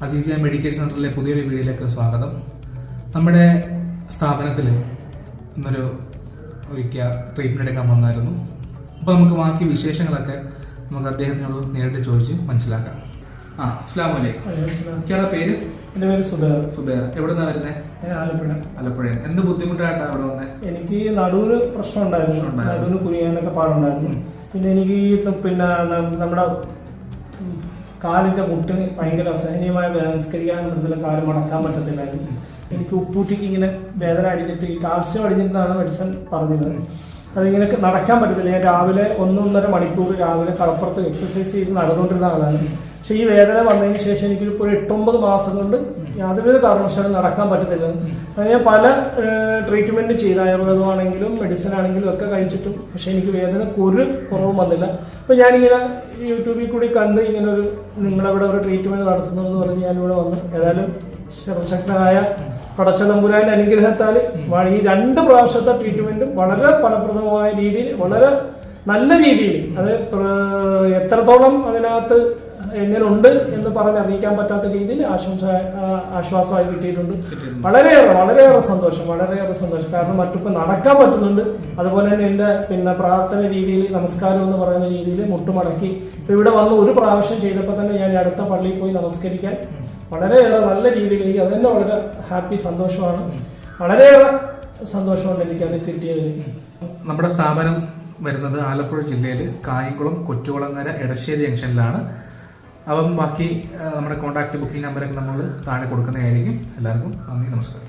Azeezia medical സെന്ററിലെ പുതിയൊരു വീഡിയോയിലേക്ക് സ്വാഗതം. നമ്മുടെ സ്ഥാപനത്തിൽ ഇന്നൊരു ഒരിക്കൽ ട്രീറ്റ്മെന്റ് എടുക്കാൻ വന്നായിരുന്നു. അപ്പോൾ നമുക്ക് ബാക്കി വിശേഷങ്ങളൊക്കെ നമുക്ക് അദ്ദേഹത്തിനോട് നേരിട്ട് ചോദിച്ച് മനസ്സിലാക്കാം. അസ്സലാമു അലൈക്കും. പേര്? എൻ്റെ പേര് സുബൈർ. സുബൈർ, എവിടെ നിന്നാണ് വരുന്നത്? ഞാൻ ആലപ്പുഴ. ആലപ്പുഴ. എന്ത് ബുദ്ധിമുട്ടായിട്ടാണ് അവിടെ വന്നത്? എനിക്ക് നടുവിന് പ്രശ്നം ഉണ്ടായിരുന്നു. നടുവിന് കുനിയാനൊക്കെ പാടുണ്ടായിരുന്നു. പിന്നെ എനിക്ക് നമ്മുടെ കാലിന്റെ മുട്ടിന് ഭയങ്കര അസഹനീയമായ വേദനസ്കരിക്കാൻ പറ്റത്തില്ല, കാല് മടക്കാൻ പറ്റത്തില്ലായിരുന്നു. എനിക്ക് ഉപ്പൂട്ടിക്ക് ഇങ്ങനെ വേദന അടിഞ്ഞിട്ട് ഈ കാൽസ്യം അടിഞ്ഞിട്ടാണ് മെഡിസിൻ പറഞ്ഞത്. അതിങ്ങനെ നടക്കാൻ പറ്റത്തില്ല. ഞാൻ രാവിലെ 1.5 മണിക്കൂർ രാവിലെ കടപ്പുറത്ത് എക്സസൈസ് ചെയ്ത് നടന്നുകൊണ്ടിരുന്ന ആളാണ്. പക്ഷെ ഈ വേദന വന്നതിന് ശേഷം എനിക്കിപ്പോൾ 8-9 മാസം കൊണ്ട് യാതൊരു കാരണവശാലും നടക്കാൻ പറ്റത്തില്ല. അത് ഞാൻ പല ട്രീറ്റ്മെന്റ് ചെയ്ത, ആയുർവേദമാണെങ്കിലും മെഡിസിൻ ആണെങ്കിലും ഒക്കെ കഴിച്ചിട്ടും പക്ഷെ എനിക്ക് വേദനക്ക് ഒരു കുറവും വന്നില്ല. അപ്പം ഞാനിങ്ങനെ യൂട്യൂബിൽ കൂടി കണ്ട് ഇങ്ങനെ ഒരു നിങ്ങളവിടെ ഒരു ട്രീറ്റ്മെന്റ് നടത്തുന്നതെന്ന് പറഞ്ഞ് ഞാനിവിടെ വന്ന് ഏതായാലും സർവശക്തനായ പടച്ച തമ്പുരാന്റെ അനുഗ്രഹത്താൽ ഈ 2 പ്രാവശ്യത്തെ ട്രീറ്റ്മെന്റും വളരെ ഫലപ്രദമായ രീതിയിൽ, വളരെ നല്ല രീതിയിൽ, അത് എത്രത്തോളം അതിനകത്ത് എങ്ങനെയുണ്ട് എന്ന് പറഞ്ഞറിയിക്കാൻ പറ്റാത്ത രീതിയിൽ ആശ്വാസമായി കിട്ടിയിട്ടുണ്ട്. വളരെയേറെ സന്തോഷം. കാരണം മറ്റിപ്പോൾ നടക്കാൻ പറ്റുന്നുണ്ട്. അതുപോലെ തന്നെ എൻ്റെ പ്രാർത്ഥന രീതിയിൽ, നമസ്കാരം എന്ന് പറയുന്ന രീതിയിൽ മുട്ടുമടക്കി ഇവിടെ വന്ന് ഒരു പ്രാവശ്യം ചെയ്തപ്പോൾ തന്നെ ഞാൻ അടുത്ത പള്ളിയിൽ പോയി നമസ്കരിക്കാൻ വളരെയേറെ നല്ല രീതിയിൽ എനിക്ക് അത് തന്നെ വളരെ ഹാപ്പി, സന്തോഷമാണ്. വളരെയേറെ സന്തോഷമുണ്ട് എനിക്കത് കിട്ടിയതിൽ. നമ്മുടെ സ്ഥാപനം വരുന്നത് ആലപ്പുഴ ജില്ലയിൽ കായംകുളം കൊറ്റുകുളങ്ങര എടശ്ശേരി ജംഗ്ഷനിലാണ്. അപ്പം ബാക്കി നമ്മുടെ കോൺടാക്ട് ബുക്കിംഗ് നമ്പറൊക്കെ നമ്മൾ താഴെ കൊടുക്കുന്നതായിരിക്കും. എല്ലാവർക്കും നന്ദി, നമസ്കാരം.